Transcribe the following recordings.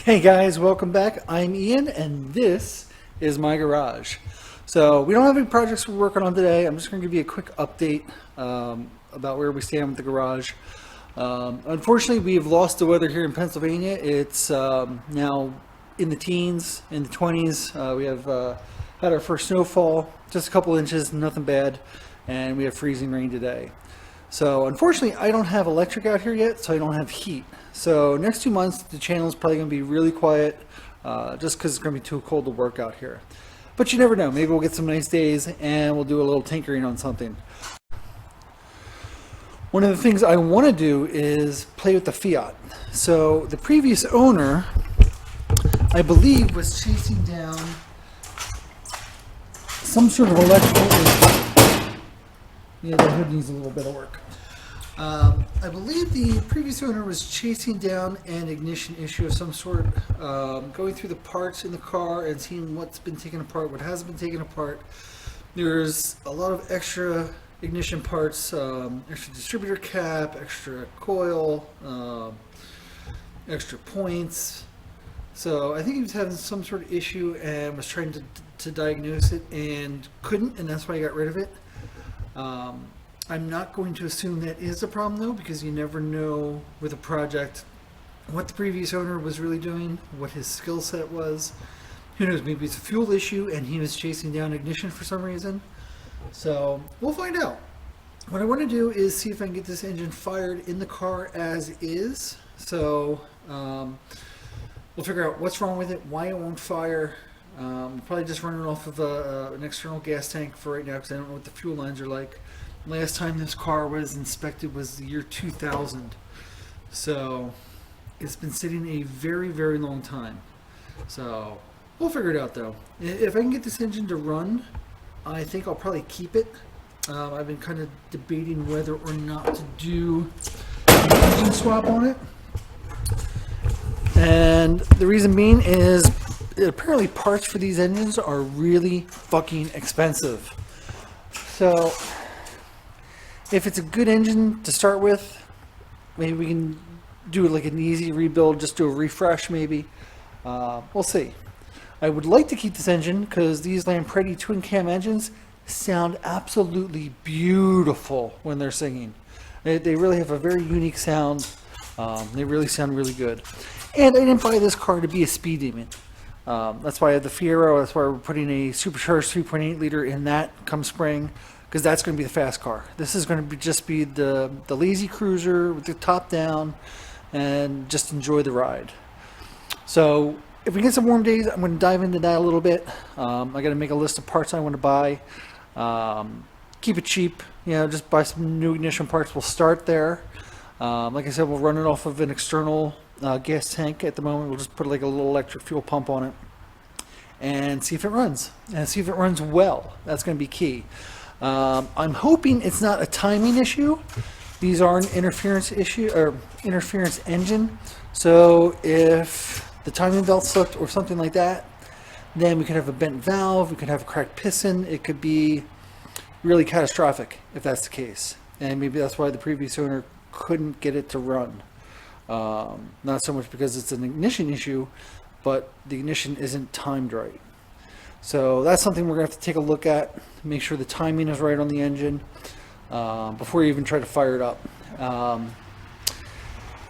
Hey guys, welcome back. I'm Ian and this is my garage. So we don't have any projects we're working on today. I'm just going to give you a quick update about where we stand with the garage. Unfortunately, we've lost the weather here in Pennsylvania. It's now in the teens, in the 20s. We have had our first snowfall, just a couple inches, nothing bad, and we have freezing rain today. So unfortunately, I don't have electric out here yet, so I don't have heat. So next 2 months, the channel is probably going to be really quiet, just because it's going to be too cold to work out here. But you never know. Maybe we'll get some nice days and we'll do a little tinkering on something. One of the things I want to do is play with the Fiat. So the previous owner, I believe, was chasing down some sort of electrical issue. Yeah, the hood needs a little bit of work. I believe the previous owner was chasing down an ignition issue of some sort, going through the parts in the car and seeing what's been taken apart, what hasn't been taken apart. There's a lot of extra ignition parts, extra distributor cap, extra coil, extra points. So I think he was having some sort of issue and was trying to diagnose it and couldn't, and that's why he got rid of it. I'm not going to assume that is a problem though, because you never know with a project what the previous owner was really doing, what his skill set was. Who knows, maybe it's a fuel issue and he was chasing down ignition for some reason. So we'll find out. What I want to do is see if I can get this engine fired in the car as is. So we'll figure out what's wrong with it, why it won't fire. Probably just running off of an external gas tank for right now because I don't know what the fuel lines are like. Last time this car was inspected was the year 2000. So it's been sitting a very, very long time. So we'll figure it out though. If I can get this engine to run, I think I'll probably keep it. I've been kind of debating whether or not to do an engine swap on it. And the reason being is apparently parts for these engines are really fucking expensive. So if it's a good engine to start with, maybe we can do like an easy rebuild, just do a refresh maybe. We'll see. I would like to keep this engine because these Lampredi twin cam engines sound absolutely beautiful when they're singing. They really have a very unique sound. They really sound really good. And I didn't buy this car to be a speed demon. That's why I have the Fiero. That's why we're putting a supercharged 3.8 liter in that come spring, because that's going to be the fast car. This is going to just be the lazy cruiser with the top down and just enjoy the ride. So if we get some warm days, I'm going to dive into that a little bit. I got to make a list of parts I want to buy. Keep it cheap, just buy some new ignition parts. We'll start there. Like I said, we'll run it off of an external gas tank at the moment. We'll just put like a little electric fuel pump on it and see if it runs, and see if it runs well. That's going to be key. I'm hoping it's not a timing issue. These are an interference issue or interference engine. So if the timing belt slipped or something like that, then we could have a bent valve, we could have a cracked piston. It could be really catastrophic if that's the case. And maybe that's why the previous owner couldn't get it to run. Not so much because it's an ignition issue, but the ignition isn't timed right. So that's something we're going to have to take a look at, make sure the timing is right on the engine before you even try to fire it up.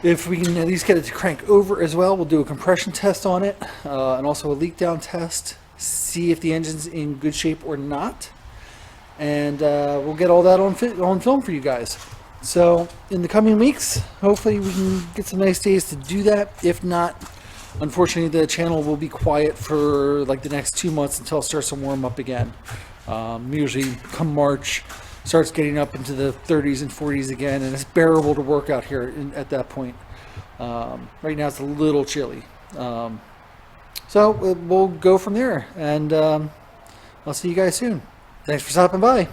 If we can at least get it to crank over as well, we'll do a compression test on it and also a leak down test, see if the engine's in good shape or not. And we'll get all that on film for you guys. So in the coming weeks, hopefully we can get some nice days to do that. If not, unfortunately, the channel will be quiet for like the next 2 months until it starts to warm up again. Usually come March, starts getting up into the 30s and 40s again, and it's bearable to work out here at that point. Right now it's a little chilly. So we'll go from there, and I'll see you guys soon. Thanks for stopping by.